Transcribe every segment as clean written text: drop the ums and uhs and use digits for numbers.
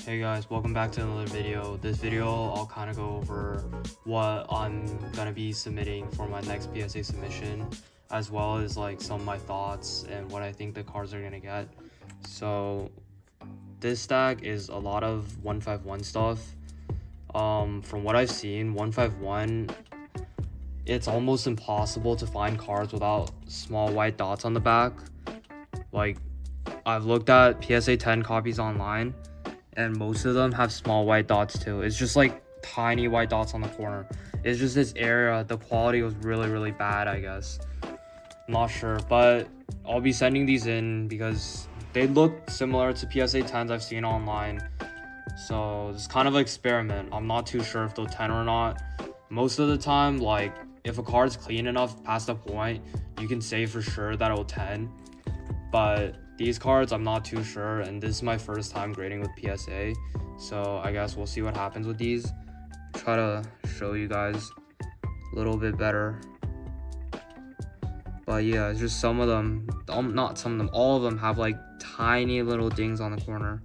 Hey guys, welcome back to another video. This video I'll kind of go over what I'm gonna be submitting for my next PSA submission, as well as like some of my thoughts and what I think the cards are gonna get. So this stack is a lot of 151 stuff. From what I've seen, 151, it's almost impossible to find cards without small white dots on the back. Like, I've looked at PSA 10 copies online and most of them have small white dots too. It's just like tiny white dots on the corner. It's just this area, the quality was really bad, I guess. I'm not sure, but I'll be sending these in because they look similar to PSA 10s I've seen online. So it's kind of an experiment. I'm not too sure if they'll 10 or not. Most of the time, like, if a card's clean enough past the point, you can say for sure that it'll 10. But these cards, I'm not too sure, and this is my first time grading with PSA, so I guess we'll see what happens with these. Try to show you guys a little bit better. But yeah, it's just some of them, not some of them, all of them have like tiny little dings on the corner.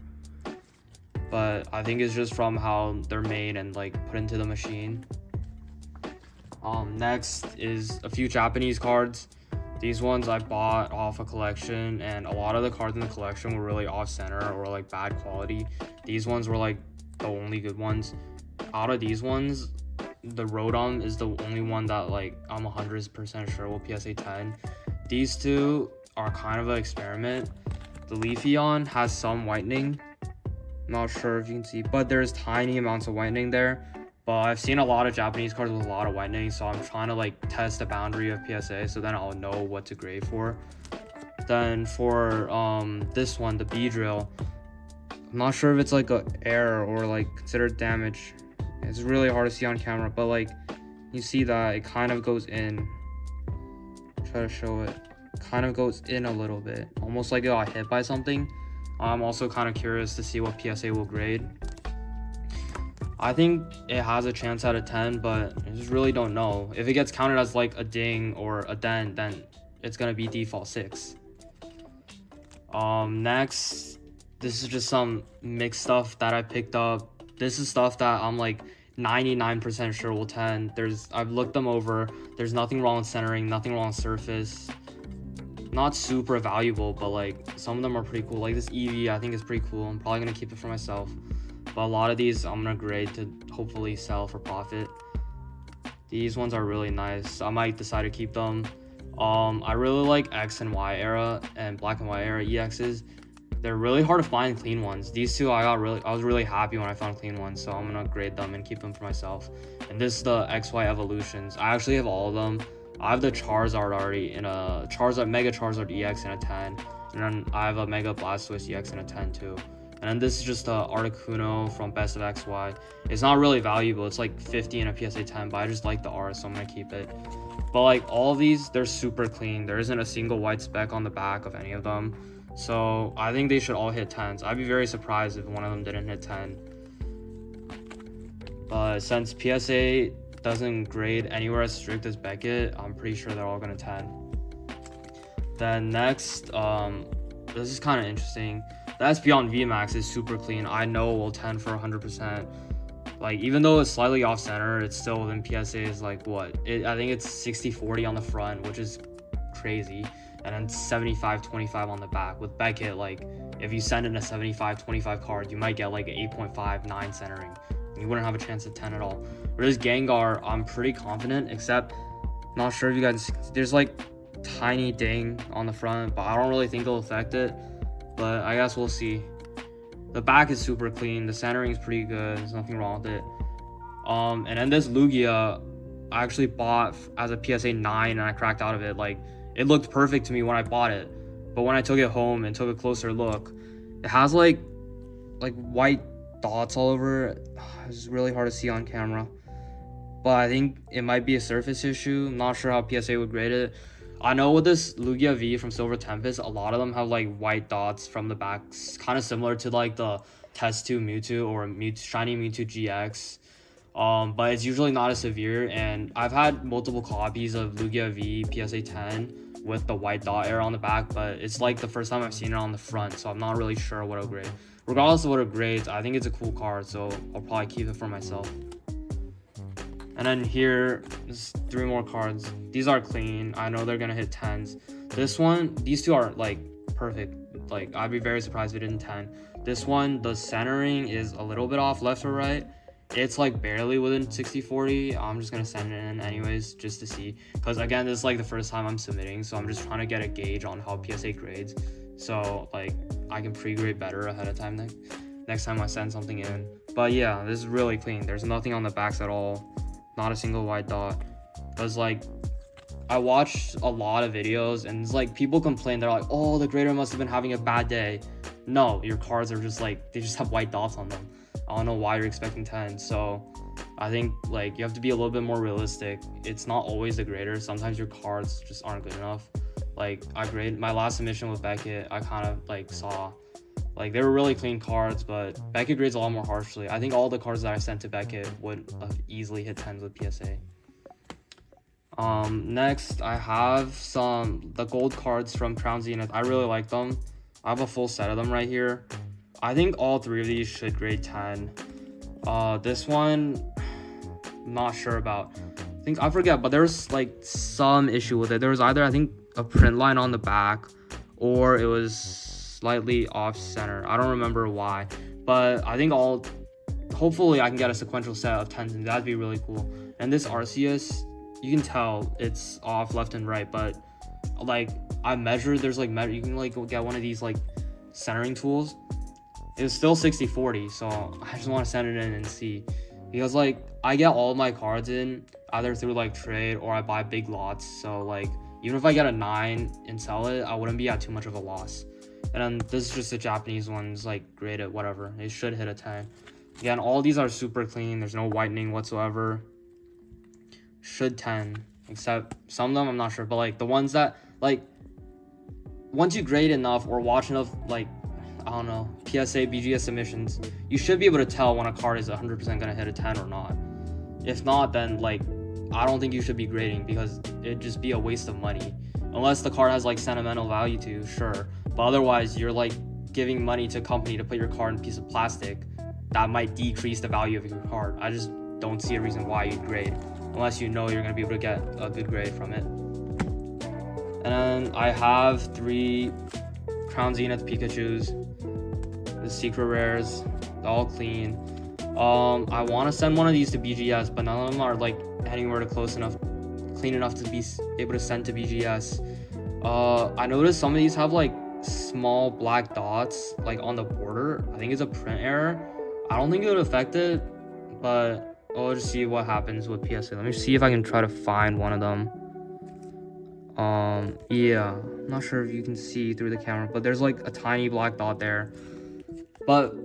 But I think it's just from how they're made and like put into the machine. Next is a few Japanese cards. These ones I bought off a collection, and a lot of the cards in the collection were really off-center or like bad quality. These ones were like the only good ones. Out of these ones, the Rodom is the only one that like I'm 100% sure will PSA 10. These two are kind of an experiment. The Leafeon has some whitening. Not sure if you can see, but there's tiny amounts of whitening there. But I've seen a lot of Japanese cards with a lot of whitening, so I'm trying to like test the boundary of PSA, so then I'll know what to grade for. Then for this one, the B-Drill, I'm not sure if it's like a error or like considered damage. It's really hard to see on camera, but like you see that it kind of goes in. Try to show it. Kind of goes in a little bit, almost like it got hit by something. I'm also kind of curious to see what PSA will grade. I think it has a chance at a 10, but I just really don't know. If it gets counted as like a ding or a dent, then it's gonna be default 6. Next, this is just some mixed stuff that I picked up. This is stuff that I'm like 99% sure will 10. I've looked them over. There's nothing wrong with centering, nothing wrong with surface. Not super valuable, but like some of them are pretty cool. Like this EV, I think is pretty cool. I'm probably gonna keep it for myself. But a lot of these I'm gonna grade to hopefully sell for profit. These ones are really nice. I might decide to keep them. I really like X and Y era and black and white era EXs. They're really hard to find clean ones. These two I was really happy when I found clean ones, so I'm gonna grade them and keep them for myself. And this is the XY evolutions. I actually have all of them. I have the Charizard already in a Mega Charizard EX in a 10, and then I have a Mega Blastoise EX in a 10 too. And then this is just the Articuno from Best of XY. It's not really valuable. It's like 50 in a PSA 10, but I just like the art, so I'm gonna keep it. But like all of these, they're super clean. There isn't a single white speck on the back of any of them. So I think they should all hit 10s. I'd be very surprised if one of them didn't hit 10. But since PSA doesn't grade anywhere as strict as Beckett, I'm pretty sure they're all gonna 10. Then next, this is kind of interesting. The Espeon VMAX is super clean. I know will 10 for 100%. Like, even though it's slightly off center, it's still within PSA's like what? I think it's 60-40 on the front, which is crazy. And then 75-25 on the back. With Beckett, like, if you send in a 75-25 card, you might get like 8.59 centering. You wouldn't have a chance at 10 at all. Whereas Gengar, I'm pretty confident, except not sure if you guys, there's like tiny ding on the front, but I don't really think it'll affect it. But I guess we'll see. The back is super clean. The centering is pretty good. There's nothing wrong with it. And then this Lugia, I actually bought as a PSA 9 and I cracked out of it. Like, it looked perfect to me when I bought it. But when I took it home and took a closer look, it has like white dots all over it. It's really hard to see on camera. But I think it might be a surface issue. I'm not sure how PSA would grade it. I know with this Lugia V from Silver Tempest, a lot of them have like white dots from the back, kind of similar to like the Test 2 Mewtwo or Shiny Mewtwo GX. But it's usually not as severe, and I've had multiple copies of Lugia V PSA 10 with the white dot error on the back, but it's like the first time I've seen it on the front, so I'm not really sure what I'll grade. regardless of what it grades, I think it's a cool card, so I'll probably keep it for myself. And then here, there's 3 more cards. These are clean. I know they're gonna hit 10s. This one, these 2 are like perfect. Like, I'd be very surprised if it didn't 10. This one, the centering is a little bit off left or right. It's like barely within 60-40. I'm just gonna send it in anyways, just to see, because again, this is like the first time I'm submitting, so I'm just trying to get a gauge on how PSA grades, so like I can pre-grade better ahead of time next time I send something in. But yeah, this is really clean. There's nothing on the backs at all, not a single white dot. Because like, I watched a lot of videos and it's like people complain, they're like, oh, the grader must have been having a bad day. No, your cards are just like, they just have white dots on them. I don't know why you're expecting 10. So I think like you have to be a little bit more realistic. It's not always the grader. Sometimes your cards just aren't good enough. Like, I grade my last submission with Beckett, I kind of like saw like they were really clean cards, but Beckett grades a lot more harshly. I think all the cards that I sent to Beckett would have easily hit 10s with PSA. Next I have the gold cards from Crown Zenith. I really like them. I have a full set of them right here. I think all 3 of these should grade 10. This one, I'm not sure about. I forget, but there's like some issue with it. There was either, I think, a print line on the back, or it was slightly off center. I don't remember why, but I think hopefully I can get a sequential set of 10s, and that'd be really cool. And this Arceus, you can tell it's off left and right, but like I measured, there's like you can like get one of these like centering tools. It's still 60-40, so I just want to send it in and see, because like I get all my cards in either through like trade or I buy big lots, so like even if I get a 9 and sell it, I wouldn't be at too much of a loss. And then this is just a Japanese one, it's like graded whatever, it should hit a 10. Again, all these are super clean, there's no whitening whatsoever. Should 10, except some of them I'm not sure, but like the ones that like once you grade enough or watch enough like, I don't know, PSA, BGS submissions, you should be able to tell when a card is 100% gonna hit a 10 or not. If not, then like I don't think you should be grading, because it'd just be a waste of money. Unless the card has like sentimental value to, sure. But otherwise, you're like giving money to a company to put your card in a piece of plastic that might decrease the value of your card. I just don't see a reason why you'd grade, unless you know you're gonna be able to get a good grade from it. And then I have 3 Crown Zenith Pikachus, the secret rares, all clean. I want to send one of these to BGS, but none of them are like anywhere clean enough to be able to send to BGS. I noticed some of these have like small black dots like on the border. I think it's a print error. I don't think it would affect it, but I'll just see what happens with PSA. Let me see if I can try to find one of them. Yeah, I'm not sure if you can see through the camera, but there's like a tiny black dot there. But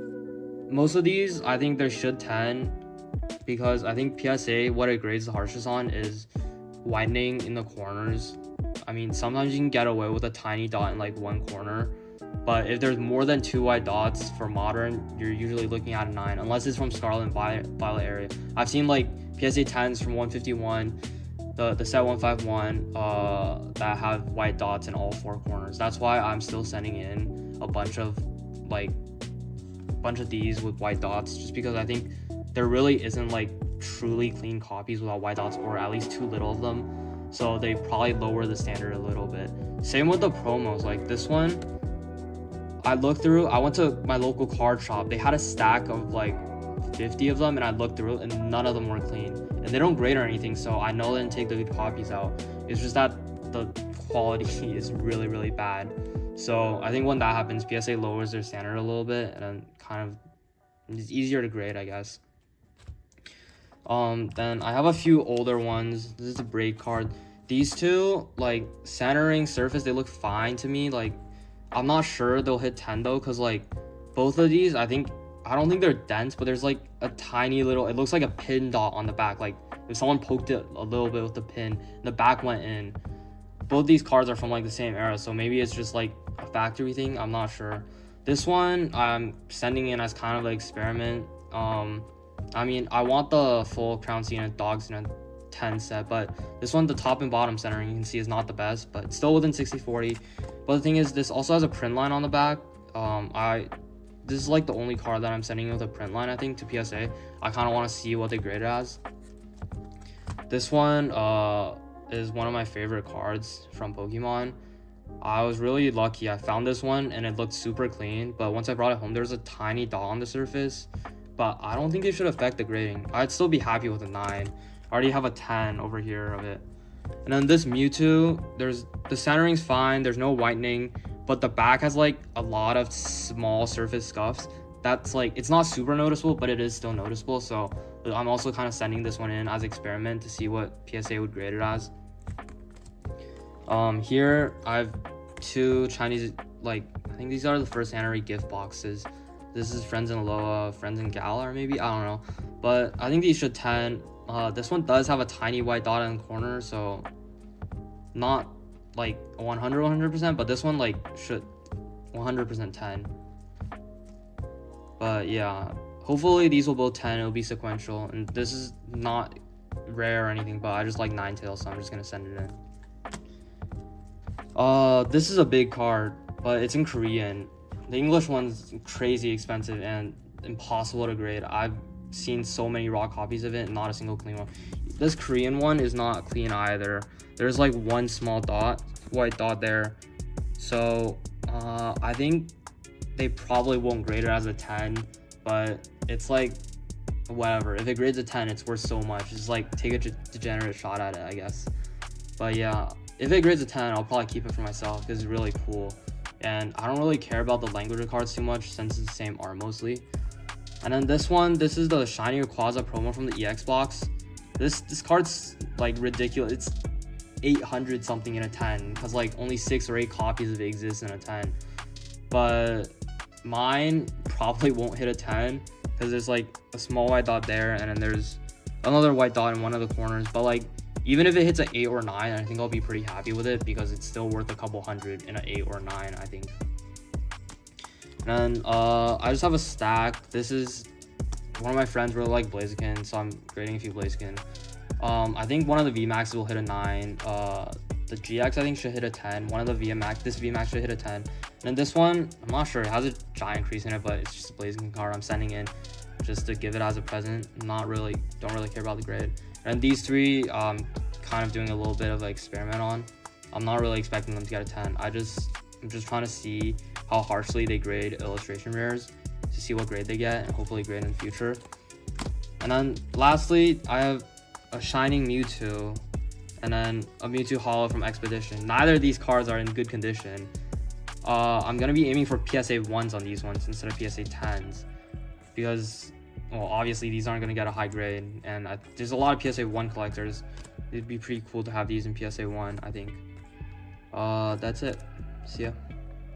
most of these, I think they should 10, because I think PSA, what it grades the harshest on is whitening in the corners. I mean, sometimes you can get away with a tiny dot in like one corner, but if there's more than 2 white dots for modern, you're usually looking at a 9, unless it's from Scarlet and Violet area. I've seen like PSA 10s from 151, the set 151, that have white dots in all 4 corners. That's why I'm still sending in a bunch of these with white dots, just because I think there really isn't like truly clean copies without white dots, or at least too little of them, so they probably lower the standard a little bit. Same with the promos. Like this one, I went to my local card shop, they had a stack of like 50 of them, and I looked through it and none of them were clean, and they don't grade or anything, so I know they didn't take the good copies out. It's just that the quality is really, really bad. So I think when that happens, PSA lowers their standard a little bit, and then kind of it's easier to grade, I guess. Then I have a few older ones. This is a braid card. These 2, like centering, surface, they look fine to me. Like I'm not sure they'll hit 10 though, because like both of these, I don't think they're dense, but there's like a tiny little, it looks like a pin dot on the back. Like if someone poked it a little bit with the pin, the back went in. Both these cards are from like the same era, so maybe it's just like a factory thing, I'm not sure. This one I'm sending in as kind of an experiment. I mean, I want the full Crown Zenith Dogs in a 10 set, but this one, the top and bottom centering, you can see is not the best, but it's still within 60-40. But the thing is, this also has a print line on the back. I this is like the only card that I'm sending with a print line, I think, to PSA. I kind of want to see what they grade it as. This one is one of my favorite cards from Pokemon. I was really lucky. I found this one and it looked super clean, but once I brought it home, there's a tiny dot on the surface, but I don't think it should affect the grading. I'd still be happy with a 9. I already have a 10 over here of it. And then this Mewtwo, the centering's fine, there's no whitening, but the back has like a lot of small surface scuffs. That's like, it's not super noticeable, but it is still noticeable. So I'm also kind of sending this one in as experiment to see what PSA would grade it as. Here I have 2 Chinese, like, I think these are the first anniversary gift boxes. This is Friends in Aloha, Friends in Gala, or maybe, I don't know, but I think these should 10. This one does have a tiny white dot in the corner, so not like 100%, but this one like should 100% 10. But yeah, hopefully these will both 10. It'll be sequential, and this is not rare or anything, but I just like Ninetales, so I'm just gonna send it in. This is a big card, but it's in Korean. The English one's crazy expensive and impossible to grade. I've seen so many raw copies of it, not a single clean one. This Korean one is not clean either. There's like one small dot, white dot there. So I think they probably won't grade it as a 10, but it's like whatever. If it grades a 10, it's worth so much. It's like take a degenerate shot at it, I guess. But yeah, if it grades a 10, I'll probably keep it for myself because it's really cool. And I don't really care about the language of cards too much since it's the same art mostly. And then this one, this is the Shiny Rayquaza promo from the EX box. This card's like ridiculous. It's 800 something in a 10 because like only 6 or 8 copies of it exist in a 10. But mine probably won't hit a 10 because there's like a small white dot there, and then there's another white dot in one of the corners. But like even if it hits an 8 or 9, I think I'll be pretty happy with it because it's still worth a couple hundred in an 8 or 9, I think. And then I just have a stack. This is one of my friends really like Blaziken, so I'm grading a few Blaziken. I think one of the VMAXs will hit a 9. The GX I think should hit a 10. One of the VMAX, this VMAX should hit a 10. And then this one, I'm not sure. It has a giant crease in it, but it's just a Blaziken card I'm sending in just to give it as a present. Don't really care about the grade. And these 3, kind of doing a little bit of an experiment on. I'm not really expecting them to get a 10. I'm just trying to see how harshly they grade illustration rares to see what grade they get and hopefully grade in the future. And then lastly, I have a Shining Mewtwo and then a Mewtwo Holo from Expedition. Neither of these cards are in good condition. I'm gonna be aiming for PSA 1s on these ones instead of PSA 10s because, well, obviously these aren't gonna get a high grade, and there's a lot of PSA 1 collectors. It'd be pretty cool to have these in PSA 1, I think. That's it. See ya.